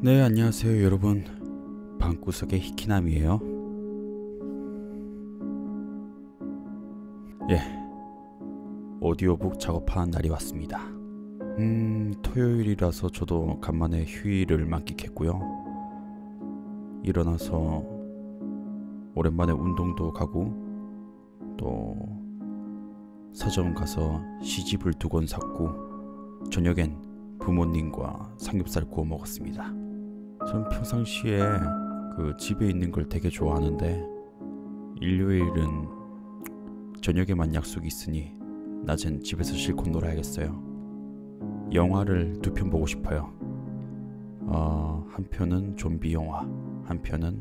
네, 안녕하세요 여러분. 방구석의 히키남이에요. 예, 오디오북 작업하는 날이 왔습니다. 토요일이라서 저도 간만에 휴일을 만끽했고요. 일어나서 오랜만에 운동도 가고 또 서점 가서 시집을 2권 샀고 저녁엔 부모님과 삼겹살 구워 먹었습니다. 전 평상시에 집에 있는 걸 되게 좋아하는데 일요일은 저녁에만 약속이 있으니 낮엔 집에서 실컷 놀아야겠어요. 영화를 2편 보고 싶어요. 한 편은 좀비 영화, 한 편은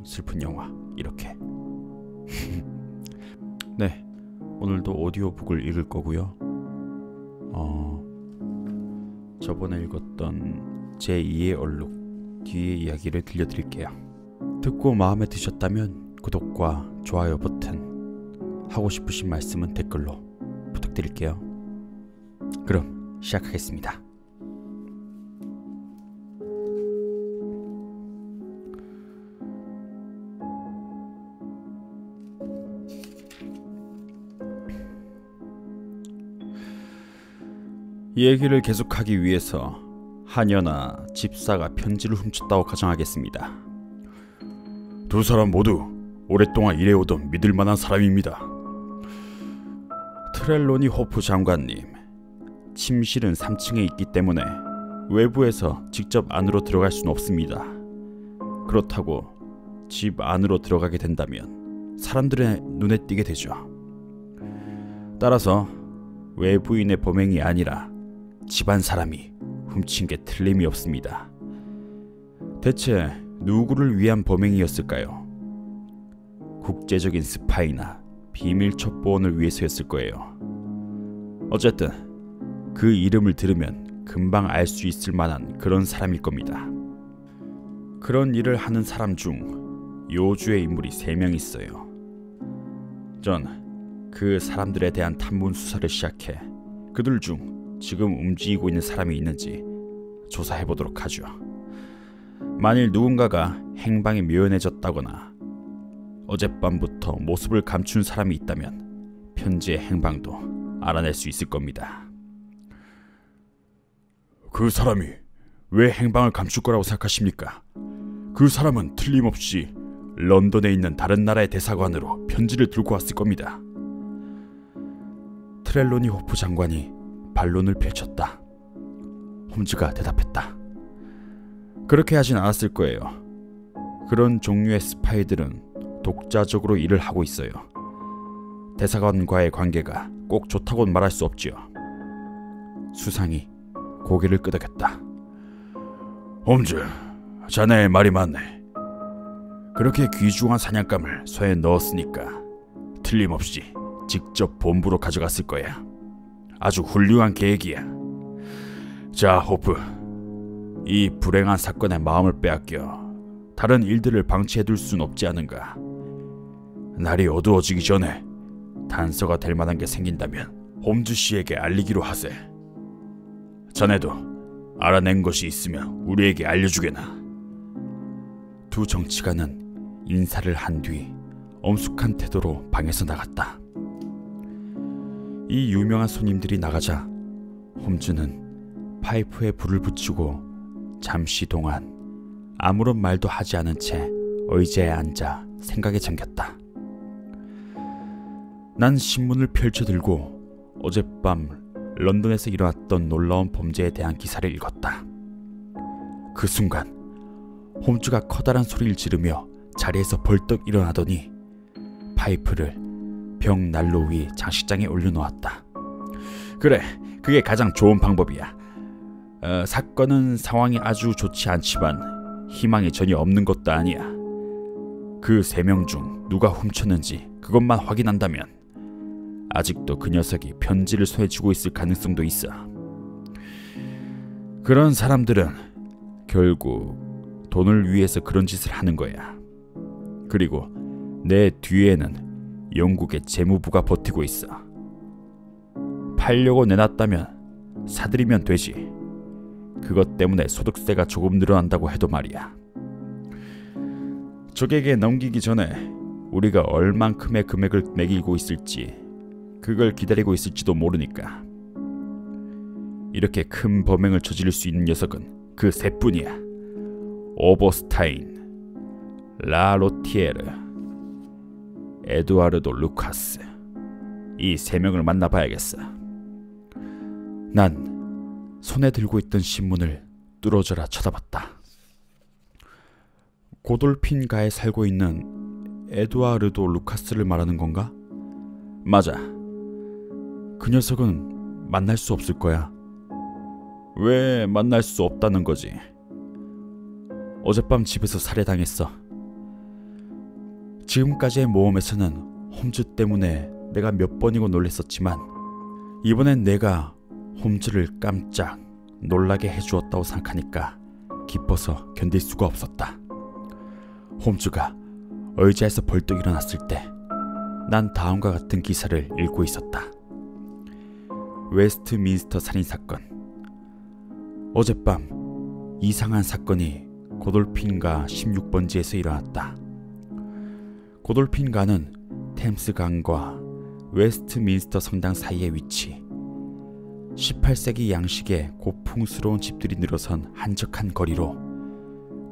슬픈 영화, 이렇게. 네, 오늘도 오디오북을 읽을 거고요. 저번에 읽었던 제2의 얼룩 뒤의 이야기를 들려드릴게요. 듣고 마음에 드셨다면 구독과 좋아요 버튼, 하고 싶으신 말씀은 댓글로 부탁드릴게요. 그럼 시작하겠습니다. 이 얘기를 계속하기 위해서 하녀나 집사가 편지를 훔쳤다고 가정하겠습니다. 2 사람 모두 오랫동안 일해오던 믿을만한 사람입니다. 트렐로니 호프 장관님, 침실은 3층에 있기 때문에 외부에서 직접 안으로 들어갈 수는 없습니다. 그렇다고 집 안으로 들어가게 된다면 사람들의 눈에 띄게 되죠. 따라서 외부인의 범행이 아니라 집안 사람이 훔친 게 틀림이 없습니다. 대체 누구를 위한 범행이었을까요? 국제적인 스파이나 비밀 첩보원을 위해서였을 거예요. 어쨌든 그 이름을 들으면 금방 알 수 있을 만한 그런 사람일 겁니다. 그런 일을 하는 사람 중 요주의 인물이 3명 있어요. 전 그 사람들에 대한 탐문 수사를 시작해 그들 중 지금 움직이고 있는 사람이 있는지 조사해보도록 하죠. 만일 누군가가 행방이 묘연해졌다거나 어젯밤부터 모습을 감춘 사람이 있다면 편지의 행방도 알아낼 수 있을 겁니다. 그 사람이 왜 행방을 감출 거라고 생각하십니까? 그 사람은 틀림없이 런던에 있는 다른 나라의 대사관으로 편지를 들고 왔을 겁니다. 트렐로니 호프 장관이 반론을 펼쳤다. 홈즈가 대답했다. 그렇게 하진 않았을 거예요. 그런 종류의 스파이들은 독자적으로 일을 하고 있어요. 대사관과의 관계가 꼭 좋다고는 말할 수 없지요. 수상이 고개를 끄덕였다. 홈즈, 자네의 말이 맞네. 그렇게 귀중한 사냥감을 손에 넣었으니까 틀림없이 직접 본부로 가져갔을 거야. 아주 훌륭한 계획이야. 자, 호프, 이 불행한 사건에 마음을 빼앗겨 다른 일들을 방치해둘 순 없지 않은가. 날이 어두워지기 전에 단서가 될 만한 게 생긴다면 홈즈 씨에게 알리기로 하세. 자네도 알아낸 것이 있으면 우리에게 알려주게나. 2 정치관은 인사를 한 뒤 엄숙한 태도로 방에서 나갔다. 이 유명한 손님들이 나가자 홈즈는 파이프에 불을 붙이고 잠시 동안 아무런 말도 하지 않은 채 의자에 앉아 생각에 잠겼다. 난 신문을 펼쳐들고 어젯밤 런던에서 일어났던 놀라운 범죄에 대한 기사를 읽었다. 그 순간 홈즈가 커다란 소리를 지르며 자리에서 벌떡 일어나더니 파이프를 벽 난로 위 장식장에 올려놓았다. 그래, 그게 가장 좋은 방법이야. 사건은 상황이 아주 좋지 않지만 희망이 전혀 없는 것도 아니야. 그 3명 중 누가 훔쳤는지 그것만 확인한다면 아직도 그 녀석이 편지를 손에 쥐고 있을 가능성도 있어. 그런 사람들은 결국 돈을 위해서 그런 짓을 하는 거야. 그리고 내 뒤에는 영국의 재무부가 버티고 있어. 팔려고 내놨다면 사들이면 되지. 그것 때문에 소득세가 조금 늘어난다고 해도 말이야. 적에게 넘기기 전에 우리가 얼만큼의 금액을 매기고 있을지, 그걸 기다리고 있을지도 모르니까. 이렇게 큰 범행을 저지를 수 있는 녀석은 그 셋뿐이야. 오버스타인, 라로티에르, 에두아르도 루카스. 이 세 명을 만나봐야겠어. 난 손에 들고 있던 신문을 뚫어져라 쳐다봤다. 고돌핀가에 살고 있는 에두아르도 루카스를 말하는 건가? 맞아. 그 녀석은 만날 수 없을 거야. 왜 만날 수 없다는 거지? 어젯밤 집에서 살해당했어. 지금까지의 모험에서는 홈즈 때문에 내가 몇 번이고 놀랬었지만, 이번엔 내가 홈즈를 깜짝 놀라게 해주었다고 생각하니까 기뻐서 견딜 수가 없었다. 홈즈가 의자에서 벌떡 일어났을 때 난 다음과 같은 기사를 읽고 있었다. 웨스트민스터 살인사건. 어젯밤 이상한 사건이 고돌핀가 16번지에서 일어났다. 고돌핀가는 템스강과 웨스트민스터 성당 사이에 위치, 18세기 양식의 고풍스러운 집들이 늘어선 한적한 거리로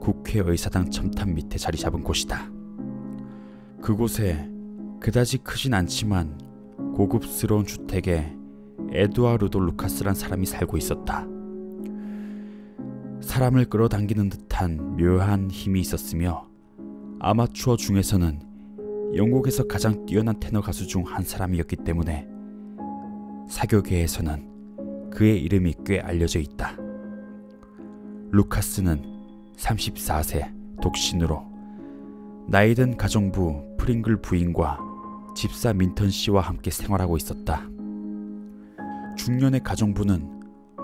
국회의사당 첨탑 밑에 자리 잡은 곳이다. 그곳에 그다지 크진 않지만 고급스러운 주택에 에두아르도 루카스란 사람이 살고 있었다. 사람을 끌어당기는 듯한 묘한 힘이 있었으며, 아마추어 중에서는 영국에서 가장 뛰어난 테너 가수 중 한 사람이었기 때문에 사교계에서는 그의 이름이 꽤 알려져 있다. 루카스는 34세 독신으로 나이든 가정부 프링글 부인과 집사 민턴 씨와 함께 생활하고 있었다. 중년의 가정부는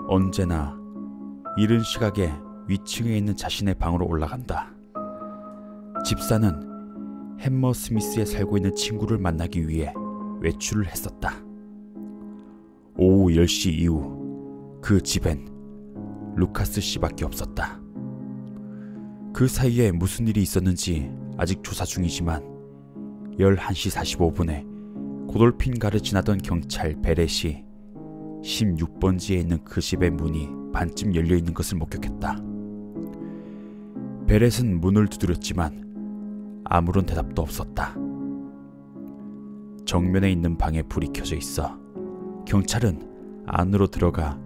언제나 이른 시각에 위층에 있는 자신의 방으로 올라간다. 집사는 햄머 스미스에 살고 있는 친구를 만나기 위해 외출을 했었다. 오후 10시 이후 그 집엔 루카스 씨밖에 없었다. 그 사이에 무슨 일이 있었는지 아직 조사 중이지만 11시 45분에 고돌핀가를 지나던 경찰 베렛이 16번지에 있는 그 집의 문이 반쯤 열려있는 것을 목격했다. 베렛은 문을 두드렸지만 아무런 대답도 없었다. 정면에 있는 방에 불이 켜져 있어 경찰은 안으로 들어가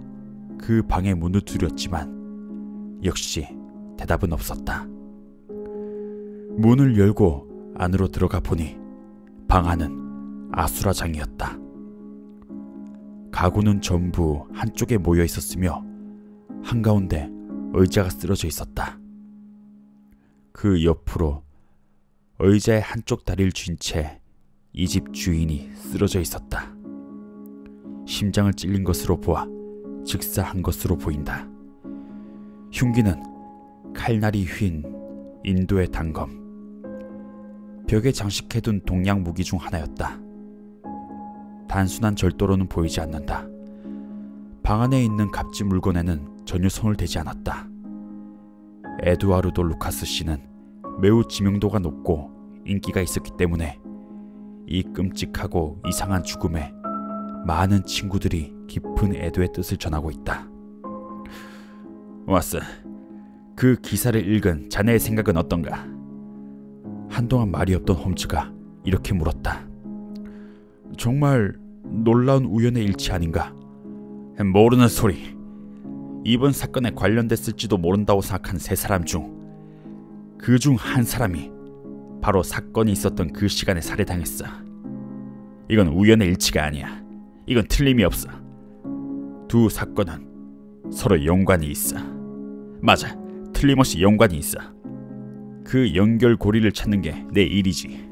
그 방의 문을 두드렸지만 역시 대답은 없었다. 문을 열고 안으로 들어가 보니 방 안은 아수라장이었다. 가구는 전부 한쪽에 모여 있었으며 한가운데 의자가 쓰러져 있었다. 그 옆으로 의자의 한쪽 다리를 쥔 채 이 집 주인이 쓰러져 있었다. 심장을 찔린 것으로 보아 즉사한 것으로 보인다. 흉기는 칼날이 휜 인도의 단검, 벽에 장식해둔 동양 무기 중 하나였다. 단순한 절도로는 보이지 않는다. 방 안에 있는 갑지 물건에는 전혀 손을 대지 않았다. 에두아르도 루카스 씨는 매우 지명도가 높고 인기가 있었기 때문에 이 끔찍하고 이상한 죽음에 많은 친구들이 깊은 애도의 뜻을 전하고 있다. 왓슨, 그 기사를 읽은 자네의 생각은 어떤가? 한동안 말이 없던 홈즈가 이렇게 물었다. 정말 놀라운 우연의 일치 아닌가? 모르는 소리. 이번 사건에 관련됐을지도 모른다고 생각한 세 사람 중 그 중 한 사람이 바로 사건이 있었던 그 시간에 살해당했어. 이건 우연의 일치가 아니야. 이건 틀림이 없어. 두 사건은 서로 연관이 있어. 맞아, 틀림없이 연관이 있어. 그 연결고리를 찾는 게 내 일이지.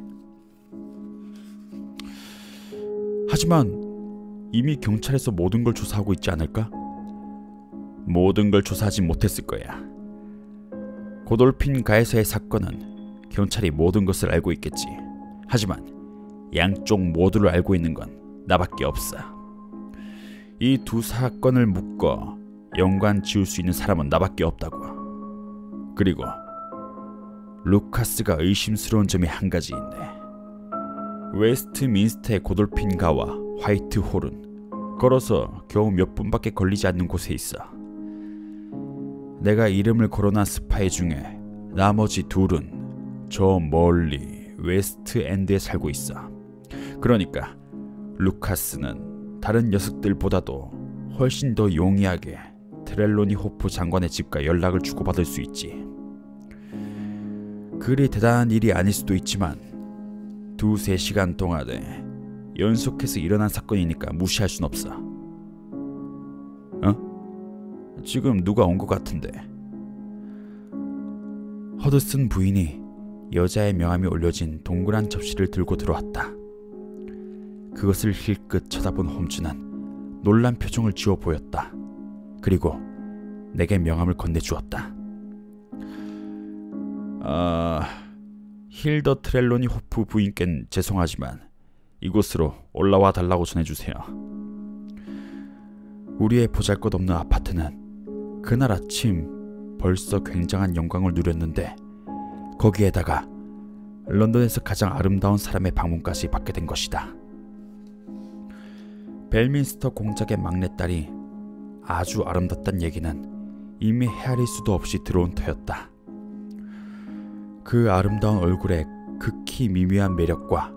하지만 이미 경찰에서 모든 걸 조사하고 있지 않을까? 모든 걸 조사하지 못했을 거야. 고돌핀가에서의 사건은 경찰이 모든 것을 알고 있겠지. 하지만 양쪽 모두를 알고 있는 건 나밖에 없어. 이 두 사건을 묶어 연관 지을 수 있는 사람은 나밖에 없다고. 그리고 루카스가 의심스러운 점이 한 가지 있네. 웨스트민스터의 고돌핀가와 화이트홀은 걸어서 겨우 몇 분밖에 걸리지 않는 곳에 있어. 내가 이름을 거론한 스파이 중에 나머지 둘은 저 멀리 웨스트엔드에 살고 있어. 그러니까 루카스는 다른 녀석들보다도 훨씬 더 용이하게 트렐로니 호프 장관의 집과 연락을 주고받을 수 있지. 그리 대단한 일이 아닐 수도 있지만 2-3시간 동안에 연속해서 일어난 사건이니까 무시할 순 없어. 지금 누가 온 것 같은데. 허드슨 부인이 여자의 명함이 올려진 동그란 접시를 들고 들어왔다. 그것을 힐끗 쳐다본 홈즈는 놀란 표정을 지어 보였다. 그리고 내게 명함을 건네주었다. 힐더 트렐로니 호프 부인께는 죄송하지만 이곳으로 올라와 달라고 전해주세요. 우리의 보잘것없는 아파트는 그날 아침 벌써 굉장한 영광을 누렸는데 거기에다가 런던에서 가장 아름다운 사람의 방문까지 받게 된 것이다. 벨민스터 공작의 막내딸이 아주 아름답단 얘기는 이미 헤아릴 수도 없이 들어온 터였다. 그 아름다운 얼굴의 극히 미묘한 매력과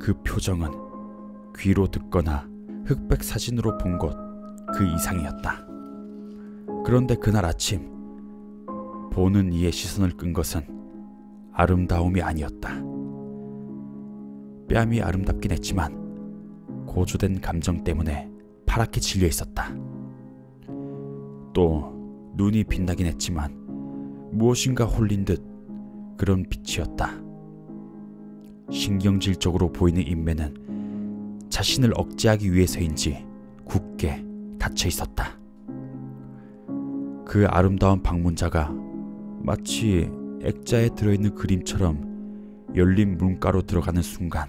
그 표정은 귀로 듣거나 흑백 사진으로 본 것 그 이상이었다. 그런데 그날 아침 보는 이의 시선을 끈 것은 아름다움이 아니었다. 뺨이 아름답긴 했지만 고조된 감정 때문에 파랗게 질려 있었다. 또 눈이 빛나긴 했지만 무엇인가 홀린 듯 그런 빛이었다. 신경질적으로 보이는 인매는 자신을 억제하기 위해서인지 굳게 닫혀 있었다. 그 아름다운 방문자가 마치 액자에 들어있는 그림처럼 열린 문가로 들어가는 순간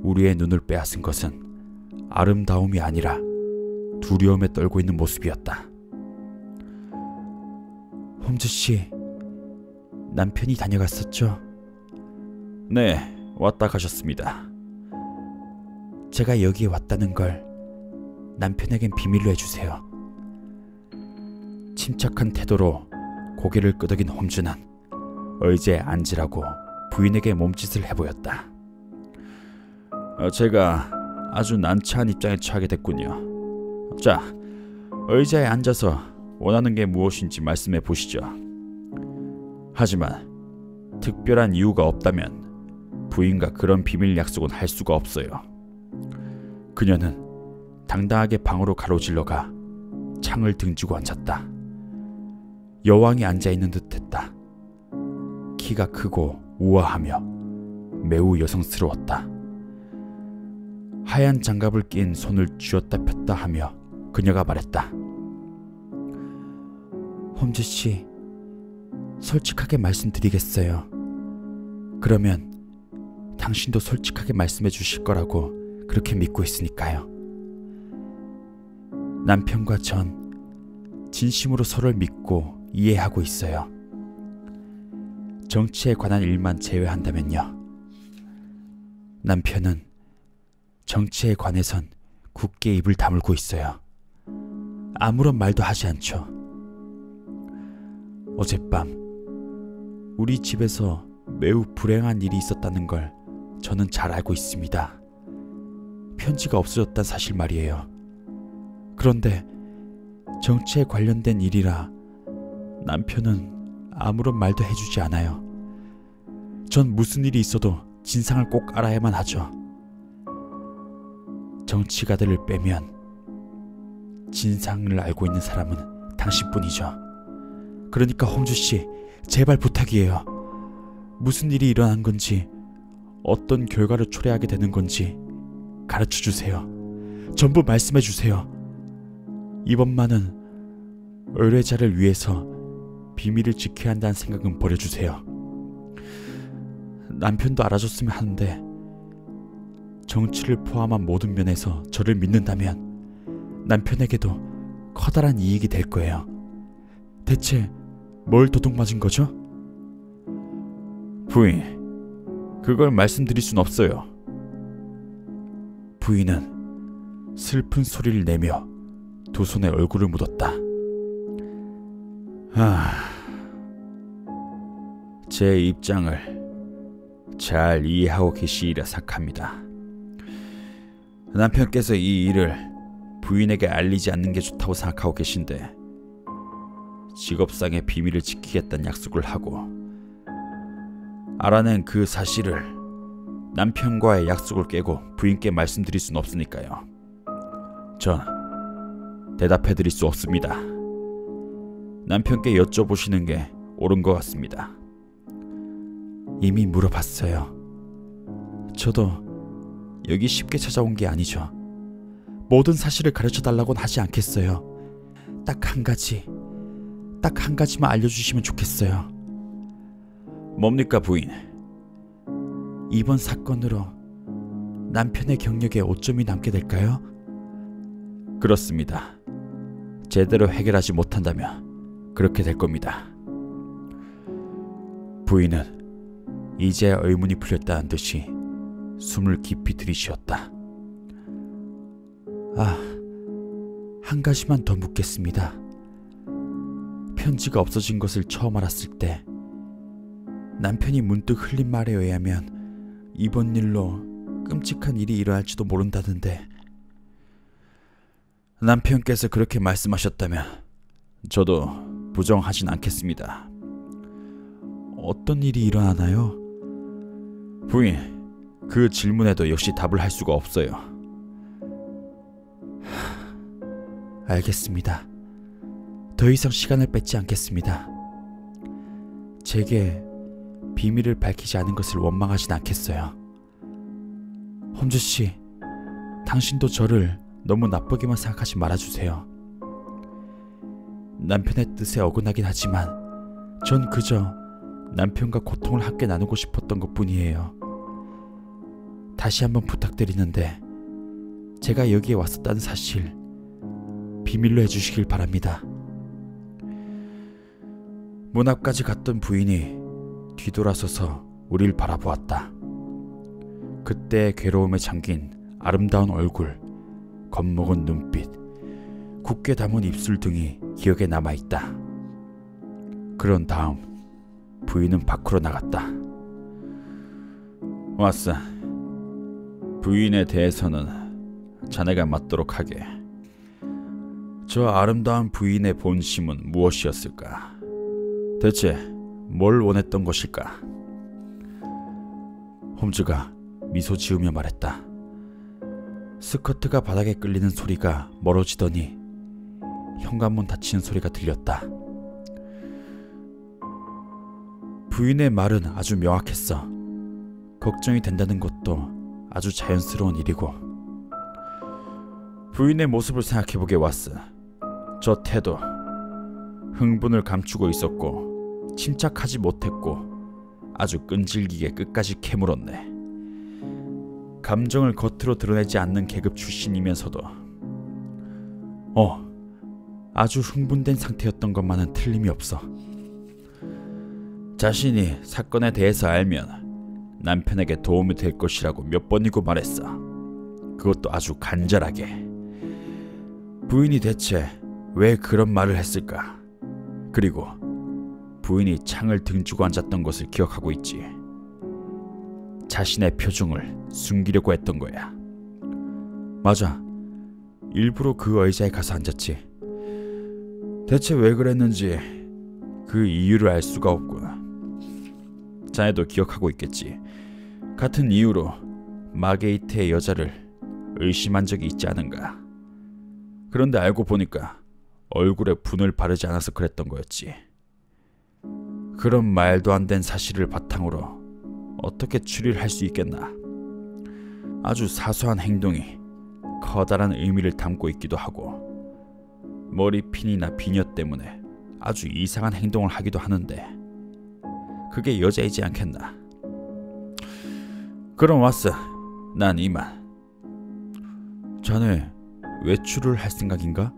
우리의 눈을 빼앗은 것은 아름다움이 아니라 두려움에 떨고 있는 모습이었다. 홈즈씨, 남편이 다녀갔었죠? 네, 왔다 가셨습니다. 제가 여기에 왔다는 걸 남편에겐 비밀로 해주세요. 침착한 태도로 고개를 끄덕인 홈즈는 의자에 앉으라고 부인에게 몸짓을 해보였다. 제가 아주 난처한 입장에 처하게 됐군요. 자, 의자에 앉아서 원하는 게 무엇인지 말씀해 보시죠. 하지만 특별한 이유가 없다면 부인과 그런 비밀 약속은 할 수가 없어요. 그녀는 당당하게 방으로 가로질러가 창을 등지고 앉았다. 여왕이 앉아있는 듯했다. 키가 크고 우아하며 매우 여성스러웠다. 하얀 장갑을 낀 손을 쥐었다 폈다 하며 그녀가 말했다. 홈즈씨, 솔직하게 말씀드리겠어요. 그러면 당신도 솔직하게 말씀해 주실 거라고 그렇게 믿고 있으니까요. 남편과 전 진심으로 서로를 믿고 이해하고 있어요. 정치에 관한 일만 제외한다면요. 남편은 정치에 관해선 굳게 입을 다물고 있어요. 아무런 말도 하지 않죠. 어젯밤 우리 집에서 매우 불행한 일이 있었다는 걸 저는 잘 알고 있습니다. 편지가 없어졌단 사실 말이에요. 그런데 정치에 관련된 일이라 남편은 아무런 말도 해주지 않아요. 전 무슨 일이 있어도 진상을 꼭 알아야만 하죠. 정치가들을 빼면 진상을 알고 있는 사람은 당신뿐이죠. 그러니까 홈즈씨, 제발 부탁이에요. 무슨 일이 일어난 건지, 어떤 결과를 초래하게 되는 건지 가르쳐주세요. 전부 말씀해주세요. 이번만은 의뢰자를 위해서 비밀을 지켜야 한다는 생각은 버려주세요. 남편도 알아줬으면 하는데 정치를 포함한 모든 면에서 저를 믿는다면 남편에게도 커다란 이익이 될 거예요. 대체 뭘 도둑맞은 거죠? 부인, 그걸 말씀드릴 순 없어요. 부인은 슬픈 소리를 내며 두 손에 얼굴을 묻었다. 제 입장을 잘 이해하고 계시리라 생각합니다. 남편께서 이 일을 부인에게 알리지 않는 게 좋다고 생각하고 계신데 직업상의 비밀을 지키겠다는 약속을 하고 알아낸 그 사실을 남편과의 약속을 깨고 부인께 말씀드릴 수는 없으니까요. 전 대답해드릴 수 없습니다. 남편께 여쭤보시는 게 옳은 것 같습니다. 이미 물어봤어요. 저도 여기 쉽게 찾아온 게 아니죠. 모든 사실을 가르쳐달라고는 하지 않겠어요. 딱 한 가지만 알려주시면 좋겠어요. 뭡니까, 부인? 이번 사건으로 남편의 경력에 오점이 남게 될까요? 그렇습니다. 제대로 해결하지 못한다면 그렇게 될 겁니다. 부인은 이제야 의문이 풀렸다는 듯이 숨을 깊이 들이쉬었다. 한 가지만 더 묻겠습니다. 편지가 없어진 것을 처음 알았을 때 남편이 문득 흘린 말에 의하면 이번 일로 끔찍한 일이 일어날지도 모른다던데. 남편께서 그렇게 말씀하셨다면 저도 부정하진 않겠습니다. 어떤 일이 일어나나요? 부인, 그 질문에도 역시 답을 할 수가 없어요. 알겠습니다. 더 이상 시간을 뺏지 않겠습니다. 제게 비밀을 밝히지 않은 것을 원망하진 않겠어요. 홈즈씨, 당신도 저를 너무 나쁘게만 생각하지 말아주세요. 남편의 뜻에 어긋나긴 하지만 전 그저 남편과 고통을 함께 나누고 싶었던 것뿐이에요. 다시 한번 부탁드리는데 제가 여기에 왔었다는 사실 비밀로 해주시길 바랍니다. 문 앞까지 갔던 부인이 뒤돌아서서 우릴 바라보았다. 그때의 괴로움에 잠긴 아름다운 얼굴, 겁먹은 눈빛, 굳게 담은 입술 등이 기억에 남아있다. 그런 다음 부인은 밖으로 나갔다. 왓슨, 부인에 대해서는 자네가 맡도록 하게. 저 아름다운 부인의 본심은 무엇이었을까? 대체 뭘 원했던 것일까? 홈즈가 미소 지으며 말했다. 스커트가 바닥에 끌리는 소리가 멀어지더니 현관문 닫히는 소리가 들렸다. 부인의 말은 아주 명확했어. 걱정이 된다는 것도 아주 자연스러운 일이고. 부인의 모습을 생각해보게 왔어. 저 태도, 흥분을 감추고 있었고 침착하지 못했고 아주 끈질기게 끝까지 캐물었네. 감정을 겉으로 드러내지 않는 계급 출신이면서도 아주 흥분된 상태였던 것만은 틀림이 없어. 자신이 사건에 대해서 알면 남편에게 도움이 될 것이라고 몇 번이고 말했어. 그것도 아주 간절하게. 부인이 대체 왜 그런 말을 했을까? 그리고 부인이 창을 등지고 앉았던 것을 기억하고 있지. 자신의 표정을 숨기려고 했던 거야. 맞아. 일부러 그 의자에 가서 앉았지. 대체 왜 그랬는지 그 이유를 알 수가 없구나. 자네도 기억하고 있겠지. 같은 이유로 마게이트의 여자를 의심한 적이 있지 않은가. 그런데 알고 보니까 얼굴에 분을 바르지 않아서 그랬던 거였지. 그런 말도 안 된 사실을 바탕으로 어떻게 추리를 할 수 있겠나. 아주 사소한 행동이 커다란 의미를 담고 있기도 하고 머리핀이나 비녀 때문에 아주 이상한 행동을 하기도 하는데 그게 여자이지 않겠나. 그럼 왔어. 난 이만. 자네 외출을 할 생각인가?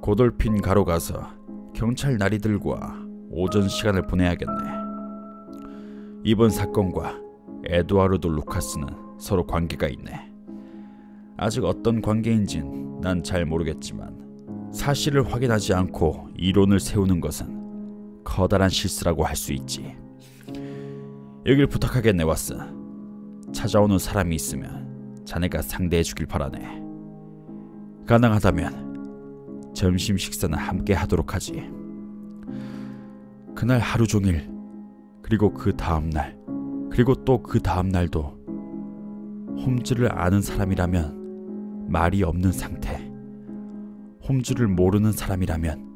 고돌핀 가로 가서 경찰 나리들과 오전 시간을 보내야겠네. 이번 사건과 에두아르도 루카스는 서로 관계가 있네. 아직 어떤 관계인진 난 잘 모르겠지만 사실을 확인하지 않고 이론을 세우는 것은 커다란 실수라고 할 수 있지. 여길 부탁하겠네, 왓슨. 찾아오는 사람이 있으면 자네가 상대해 주길 바라네. 가능하다면 점심 식사는 함께 하도록 하지. 그날 하루 종일, 그리고 그 다음날, 그리고 또 그 다음날도 홈즈를 아는 사람이라면 말이 없는 상태, 홈즈를 모르는 사람이라면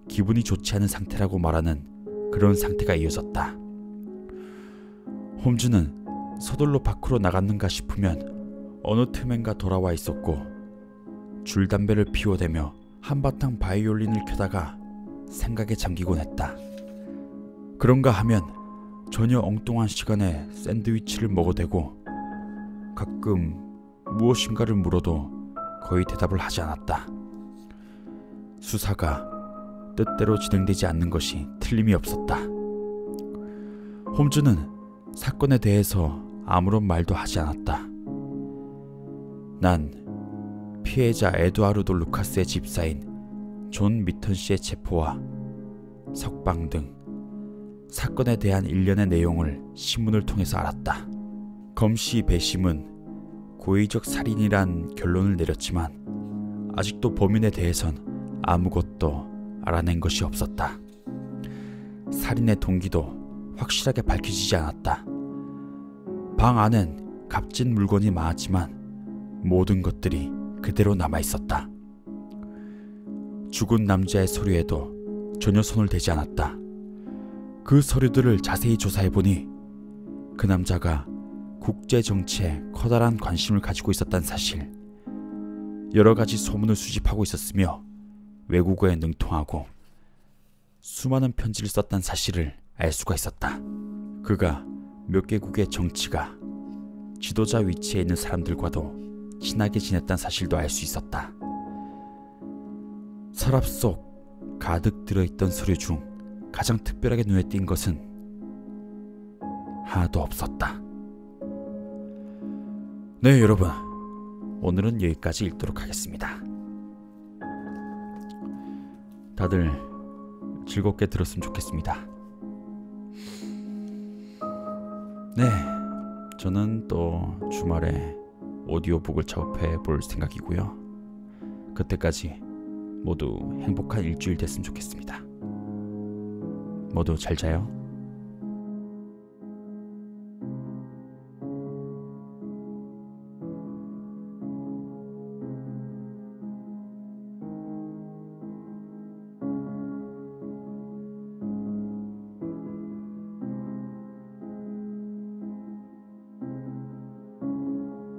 기분이 좋지 않은 상태라고 말하는 그런 상태가 이어졌다. 홈즈는 서둘러 밖으로 나갔는가 싶으면 어느 틈엔가 돌아와 있었고, 줄담배를 피워대며 한바탕 바이올린을 켜다가 생각에 잠기곤 했다. 그런가 하면 전혀 엉뚱한 시간에 샌드위치를 먹어대고 가끔 무엇인가를 물어도 거의 대답을 하지 않았다. 수사가 뜻대로 진행되지 않는 것이 틀림이 없었다. 홈즈는 사건에 대해서 아무런 말도 하지 않았다. 난 피해자 에두아르도 루카스의 집사인 존 미턴 씨의 체포와 석방 등 사건에 대한 일련의 내용을 신문을 통해서 알았다. 검시 배심은 고의적 살인이란 결론을 내렸지만 아직도 범인에 대해선 아무것도 알아낸 것이 없었다. 살인의 동기도 확실하게 밝혀지지 않았다. 방 안엔 값진 물건이 많았지만 모든 것들이 그대로 남아있었다. 죽은 남자의 서류에도 전혀 손을 대지 않았다. 그 서류들을 자세히 조사해보니 그 남자가 국제정치에 커다란 관심을 가지고 있었다는 사실, 여러 가지 소문을 수집하고 있었으며 외국어에 능통하고 수많은 편지를 썼다는 사실을 알 수가 있었다. 그가 몇 개국의 정치가, 지도자 위치에 있는 사람들과도 친하게 지냈다는 사실도 알 수 있었다. 서랍 속 가득 들어있던 서류 중 가장 특별하게 눈에 띈 것은 하나도 없었다. 네, 여러분, 오늘은 여기까지 읽도록 하겠습니다. 다들 즐겁게 들었으면 좋겠습니다. 네, 저는 또 주말에 오디오북을 작업해 볼 생각이고요. 그때까지 모두 행복한 일주일 됐으면 좋겠습니다. 모두 잘 자요.